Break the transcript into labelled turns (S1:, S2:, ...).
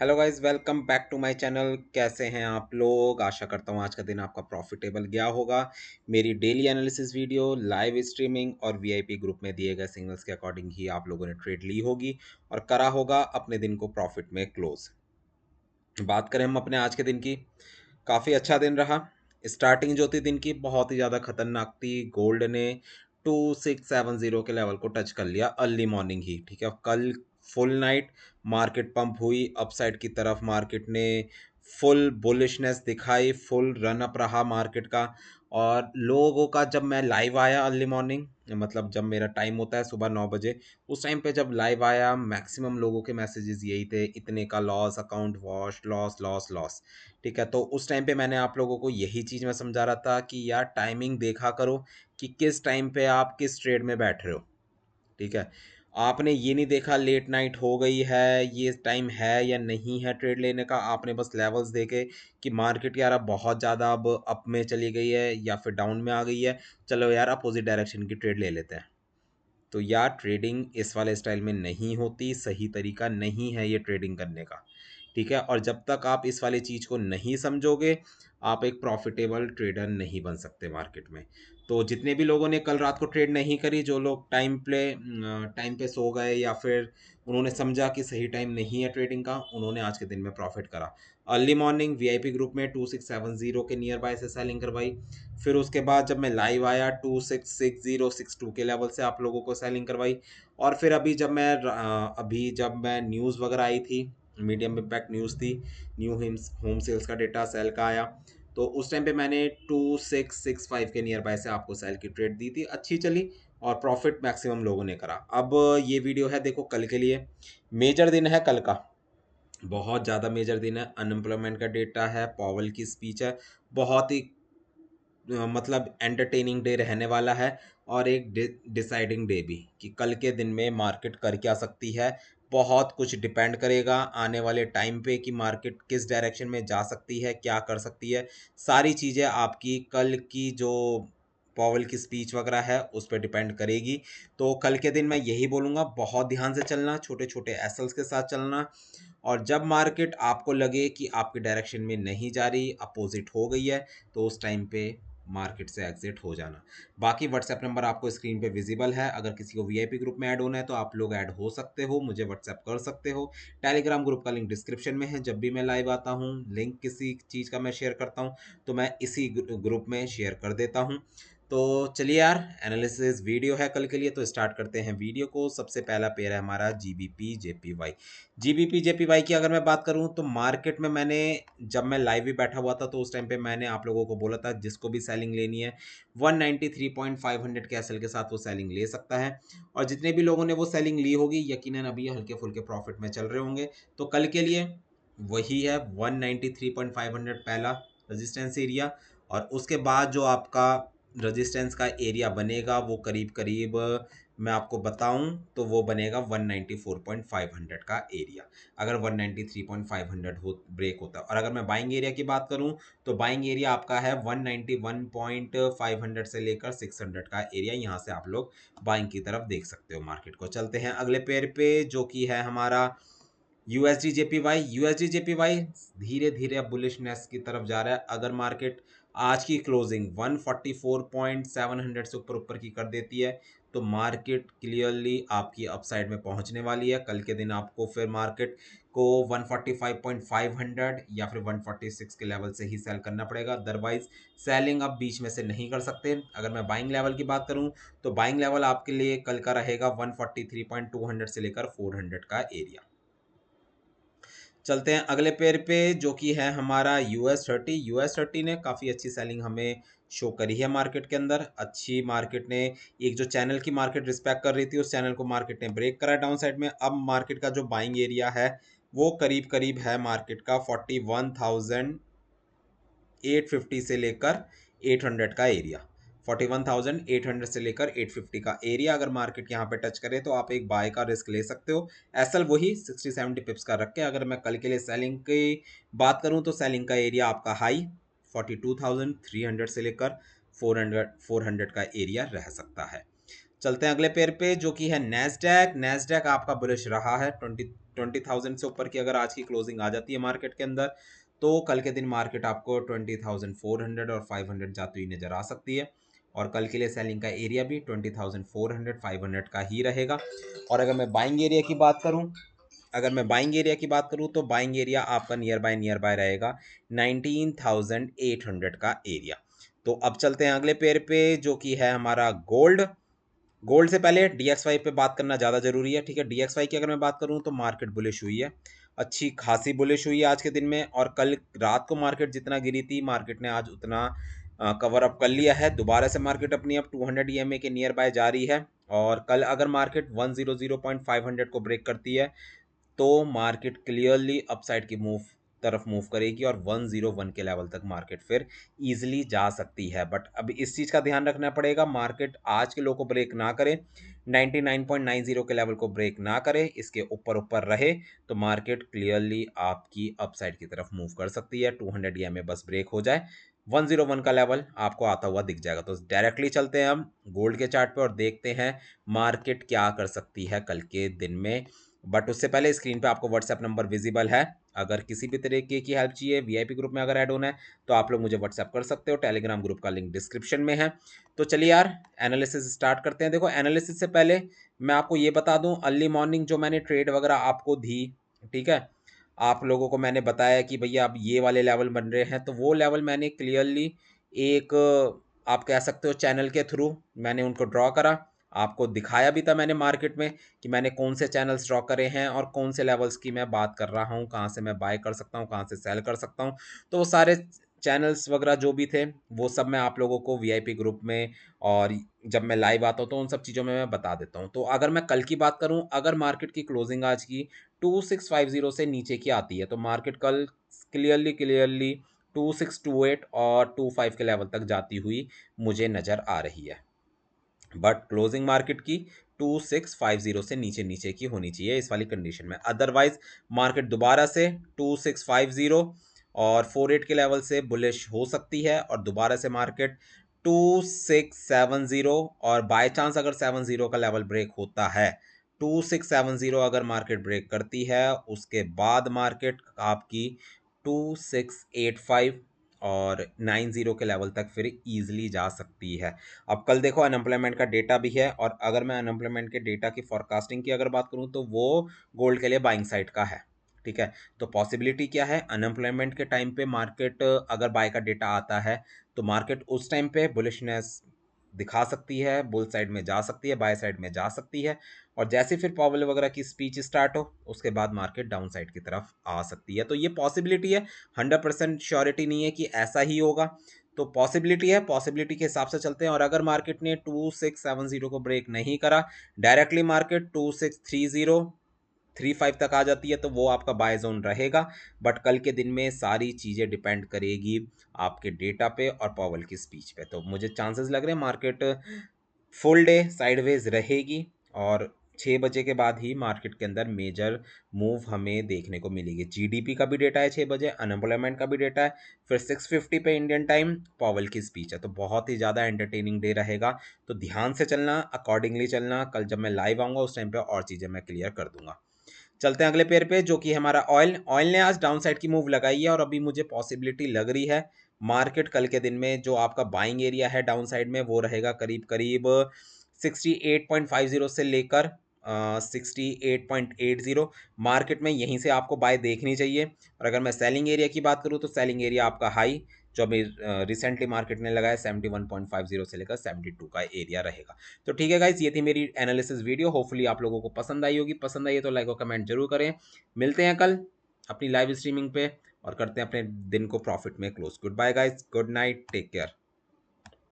S1: Hello guys, welcome back to my channel. कैसे हैं आप लोग? आशा करता हूँ आज का दिन आपका प्रॉफिटेबल गया होगा। मेरी daily analysis video, live streaming और वीआईपी ग्रुप में दिए गए सिग्नल्स के अकॉर्डिंग ही आप लोगों ने ट्रेड ली होगी और करा होगा अपने दिन को प्रॉफिट में क्लोज। बात करें हम अपने आज के दिन की, काफ़ी अच्छा दिन रहा। स्टार्टिंग जो थी दिन की बहुत ही ज़्यादा खतरनाक थी। गोल्ड ने 2670 के लेवल को टच कर लिया अर्ली मॉर्निंग ही। ठीक है, कल फुल नाइट मार्केट पंप हुई अपसाइड की तरफ। मार्केट ने फुल बुलिशनेस दिखाई, फुल रन अप रहा मार्केट का। और लोगों का जब मैं लाइव आया अर्ली मॉर्निंग, मतलब जब मेरा टाइम होता है सुबह 9 बजे, उस टाइम पे जब लाइव आया मैक्सिमम लोगों के मैसेजेस यही थे, इतने का loss, account wash, loss loss loss. ठीक है, तो उस टाइम पे मैंने आप लोगों को यही चीज़ मैं समझा रहा था कि यार टाइमिंग देखा करो कि किस टाइम पे आप किस ट्रेड में बैठ रहे हो। ठीक है, आपने ये नहीं देखा लेट नाइट हो गई है, ये टाइम है या नहीं है ट्रेड लेने का। आपने बस लेवल्स देखे कि मार्केट यार अब बहुत ज़्यादा अब अप में चली गई है या फिर डाउन में आ गई है, चलो यार अपोजिट डायरेक्शन की ट्रेड ले लेते हैं। तो यार ट्रेडिंग इस वाले स्टाइल में नहीं होती, सही तरीका नहीं है ये ट्रेडिंग करने का। ठीक है, और जब तक आप इस वाली चीज़ को नहीं समझोगे, आप एक प्रॉफिटेबल ट्रेडर नहीं बन सकते मार्केट में। तो जितने भी लोगों ने कल रात को ट्रेड नहीं करी, जो लोग टाइम पे सो गए या फिर उन्होंने समझा कि सही टाइम नहीं है ट्रेडिंग का, उन्होंने आज के दिन में प्रॉफिट करा। अर्ली मॉर्निंग वीआईपी ग्रुप में 2670 के नियर बाय से सेलिंग करवाई। फिर उसके बाद जब मैं लाइव आया 266062 के लेवल से आप लोगों को सेलिंग करवाई। और फिर अभी जब मैं न्यूज़ वगैरह आई थी, मीडियम इम्पैक्ट न्यूज़ थी, न्यू होम सेल्स का डेटा सेल का आया, तो उस टाइम पे मैंने 2665 के नियर बाय से आपको सेल की ट्रेड दी थी, अच्छी चली और प्रॉफिट मैक्सिमम लोगों ने करा। अब ये वीडियो है देखो कल के लिए, मेजर दिन है कल का, बहुत ज़्यादा मेजर दिन है। अनएम्प्लॉयमेंट का डेटा है, पॉवेल की स्पीच है, बहुत ही मतलब एंटरटेनिंग डे रहने वाला है। और एक डिसाइडिंग डे भी कि कल के दिन में मार्केट कर क्या सकती है। बहुत कुछ डिपेंड करेगा आने वाले टाइम पे कि मार्केट किस डायरेक्शन में जा सकती है, क्या कर सकती है। सारी चीज़ें आपकी कल की जो पॉवेल की स्पीच वगैरह है उस पर डिपेंड करेगी। तो कल के दिन मैं यही बोलूँगा, बहुत ध्यान से चलना, छोटे छोटे एसल्स के साथ चलना। और जब मार्केट आपको लगे कि आपके डायरेक्शन में नहीं जा रही, अपोजिट हो गई है, तो उस टाइम पे मार्केट से एग्जिट हो जाना। बाकी व्हाट्सएप नंबर आपको स्क्रीन पे विजिबल है। अगर किसी को वीआईपी ग्रुप में ऐड होना है तो आप लोग ऐड हो सकते हो, मुझे व्हाट्सएप कर सकते हो। टेलीग्राम ग्रुप का लिंक डिस्क्रिप्शन में है। जब भी मैं लाइव आता हूँ, लिंक किसी चीज़ का मैं शेयर करता हूँ तो मैं इसी ग्रुप में शेयर कर देता हूँ। तो चलिए यार, एनालिसिस वीडियो है कल के लिए, तो स्टार्ट करते हैं वीडियो को। सबसे पहला पेयर है हमारा जीबीपी जेपीवाई। जीबीपी जेपीवाई की अगर मैं बात करूं तो मार्केट में जब मैं लाइव भी बैठा हुआ था तो उस टाइम पे मैंने आप लोगों को बोला था जिसको भी सेलिंग लेनी है 193.500 के एसएल के साथ वो सेलिंग ले सकता है। और जितने भी लोगों ने वो सेलिंग ली होगी यकीनन अभी हल्के फुल्के प्रॉफिट में चल रहे होंगे। तो कल के लिए वही है 193.500 पहला रेजिस्टेंस एरिया। और उसके बाद जो आपका रेजिस्टेंस का एरिया बनेगा वो करीब करीब, मैं आपको बताऊं तो वो बनेगा 194.500 का एरिया। अगर 193.500 हो ब्रेक होता है। और अगर मैं बाइंग एरिया की बात करूं तो बाइंग एरिया आपका है 191.500 से लेकर 600 का एरिया। यहां से आप लोग बाइंग की तरफ देख सकते हो मार्केट को। चलते हैं अगले पेयर पे जो कि है हमारा यूएसडी जेपीवाई। यूएसडी जेपीवाई धीरे धीरे अब बुलिशनेस की तरफ जा रहा है। अगर मार्केट आज की क्लोजिंग 144.700 से ऊपर ऊपर की कर देती है तो मार्केट क्लियरली आपकी अपसाइड में पहुंचने वाली है। कल के दिन आपको फिर मार्केट को 145.500 या फिर 146 के लेवल से ही सेल करना पड़ेगा, अदरवाइज सेलिंग आप बीच में से नहीं कर सकते। अगर मैं बाइंग लेवल की बात करूं तो बाइंग लेवल आपके लिए कल का रहेगा 143.200 से लेकर 400 का एरिया। चलते हैं अगले पेयर पे जो कि है हमारा US30। US30 ने काफ़ी अच्छी सेलिंग हमें शो करी है मार्केट के अंदर। अच्छी मार्केट ने एक जो चैनल की मार्केट रिस्पेक्ट कर रही थी उस चैनल को मार्केट ने ब्रेक करा डाउन साइड में। अब मार्केट का जो बाइंग एरिया है वो करीब करीब है मार्केट का 41,850 से लेकर 800 का एरिया। 41,800 से लेकर 850 का एरिया अगर मार्केट यहाँ पे टच करे तो आप एक बाय का रिस्क ले सकते हो। एसएल वही 60-70 पिप्स का रख के। अगर मैं कल के लिए सेलिंग की बात करूँ तो सेलिंग का एरिया आपका हाई 42,300 से लेकर 400 का एरिया रह सकता है। चलते हैं अगले पेयर पे जो कि है नैस्डैक। नैस्डैक आपका बुलिश रहा है। 20,000 से ऊपर की अगर आज की क्लोजिंग आ जाती है मार्केट के अंदर, तो कल के दिन मार्केट आपको 20,400 और 500 जाती हुई नजर आ सकती है। और कल के लिए सेलिंग का एरिया भी 20,400 500 का ही रहेगा। और अगर मैं बाइंग एरिया की बात करूं, तो बाइंग एरिया आपका नियर बाय रहेगा 19,800 का एरिया। तो अब चलते हैं अगले पेयर पे जो कि है हमारा गोल्ड। गोल्ड से पहले DXY पे बात करना ज़्यादा जरूरी है, ठीक है। DXY की अगर मैं बात करूं तो मार्केट बुलिश हुई है, अच्छी खासी बुलिश हुई है आज के दिन में। और कल रात को मार्केट जितना गिरी थी, मार्केट ने आज उतना कवर अप कर लिया है। दोबारा से मार्केट अपनी अब 200 EMA के नियर बाय जा रही है। और कल अगर मार्केट 100.500 को ब्रेक करती है तो मार्केट क्लियरली अपसाइड की तरफ मूव करेगी और 101 के लेवल तक मार्केट फिर इजीली जा सकती है। बट अब इस चीज का ध्यान रखना पड़ेगा, मार्केट आज के लो को ब्रेक ना करे, 99.90 के लेवल को ब्रेक ना करे, इसके ऊपर ऊपर रहे तो मार्केट क्लियरली आपकी अपसाइड की तरफ मूव कर सकती है। 200 EMA बस ब्रेक हो जाए, 101 का लेवल आपको आता हुआ दिख जाएगा। तो डायरेक्टली चलते हैं हम गोल्ड के चार्ट पे और देखते हैं मार्केट क्या कर सकती है कल के दिन में। बट उससे पहले स्क्रीन पे आपको व्हाट्सएप नंबर विजिबल है। अगर किसी भी तरीके की हेल्प चाहिए, वीआईपी ग्रुप में अगर ऐड होना है तो आप लोग मुझे व्हाट्सएप कर सकते हो। टेलीग्राम ग्रुप का लिंक डिस्क्रिप्शन में है। तो चलिए यार एनालिसिस स्टार्ट करते हैं। देखो एनालिसिस से पहले मैं आपको ये बता दूं, अर्ली मॉर्निंग जो मैंने ट्रेड वगैरह आपको दी, ठीक है, आप लोगों को मैंने बताया कि भैया अब ये वाले लेवल बन रहे हैं, तो वो लेवल मैंने क्लियरली एक आप कह सकते हो चैनल के थ्रू मैंने उनको ड्रॉ करा, आपको दिखाया भी था मैंने मार्केट में कि मैंने कौन से चैनल्स ड्रॉ करे हैं और कौन से लेवल्स की मैं बात कर रहा हूँ, कहाँ से मैं बाय कर सकता हूँ, कहाँ से सेल कर सकता हूँ। तो वो सारे चैनल्स वगैरह जो भी थे वो सब मैं आप लोगों को वीआईपी ग्रुप में और जब मैं लाइव आता हूँ तो उन सब चीज़ों में मैं बता देता हूँ। तो अगर मैं कल की बात करूँ, अगर मार्केट की क्लोजिंग आज की 2650 से नीचे की आती है तो मार्केट कल क्लियरली 2628 और 25 के लेवल तक जाती हुई मुझे नज़र आ रही है। बट क्लोजिंग मार्केट की 2650 से नीचे नीचे की होनी चाहिए इस वाली कंडीशन में। अदरवाइज मार्केट दोबारा से 2650 और 48 के लेवल से बुलिश हो सकती है और दोबारा से मार्केट 2670 और बाय चांस अगर 70 का लेवल ब्रेक होता है, 2670 अगर मार्केट ब्रेक करती है उसके बाद मार्केट आपकी 2685 और 90 के लेवल तक फिर इजीली जा सकती है। अब कल देखो अनएम्प्लॉयमेंट का डेटा भी है और अगर मैं अनएम्प्लॉयमेंट के डेटा की फोरकास्टिंग की अगर बात करूं तो वो गोल्ड के लिए बाइंग साइड का है, ठीक है। तो पॉसिबिलिटी क्या है, अनएम्प्लॉयमेंट के टाइम पे मार्केट अगर बाय का डेटा आता है तो मार्केट उस टाइम पे बुलिशनेस दिखा सकती है, बुल साइड में जा सकती है, बाय साइड में जा सकती है। और जैसे फिर पॉवेल वगैरह की स्पीच स्टार्ट हो उसके बाद मार्केट डाउन साइड की तरफ आ सकती है। तो ये पॉसिबिलिटी है, 100% श्योरिटी नहीं है कि ऐसा ही होगा। तो पॉसिबिलिटी है, पॉसिबिलिटी के हिसाब से चलते हैं। और अगर मार्केट ने 2670 को ब्रेक नहीं करा, डायरेक्टली मार्केट 2630 35 तक आ जाती है तो वो आपका बाय जोन रहेगा। बट कल के दिन में सारी चीज़ें डिपेंड करेगी आपके डेटा पे और पॉवेल की स्पीच पे। तो मुझे चांसेस लग रहे हैं मार्केट फुल डे साइडवेज रहेगी और 6 बजे के बाद ही मार्केट के अंदर मेजर मूव हमें देखने को मिलेगी। जीडीपी का भी डेटा है 6 बजे, अनएम्प्लॉयमेंट का भी डेटा है, फिर 6:50 पे इंडियन टाइम पॉवेल की स्पीच है। तो बहुत ही ज़्यादा एंटरटेनिंग डे रहेगा। तो ध्यान से चलना, अकॉर्डिंगली चलना। कल जब मैं लाइव आऊँगा उस टाइम पे और चीज़ें मैं क्लियर कर दूंगा। चलते हैं अगले पेयर पे जो कि हमारा ऑयल। ऑयल ने आज डाउन साइड की मूव लगाई है और अभी मुझे पॉसिबिलिटी लग रही है मार्केट कल के दिन में जो आपका बाइंग एरिया है डाउन साइड में वो रहेगा करीब करीब 68.50 से लेकर 68.80। मार्केट में यहीं से आपको बाय देखनी चाहिए। और अगर मैं सेलिंग एरिया की बात करूं तो सेलिंग एरिया आपका हाई जो अभी रिसेंटली मार्केट ने लगाया 71.50 से लेकर 72 का एरिया रहेगा। तो ठीक है गाइज, ये थी मेरी एनालिसिस वीडियो। होपफुली आप लोगों को पसंद आई होगी। पसंद आई है तो लाइक और कमेंट जरूर करें। मिलते हैं कल अपनी लाइव स्ट्रीमिंग पे और करते हैं अपने दिन को प्रॉफिट में close. Goodbye guys, good night, take care.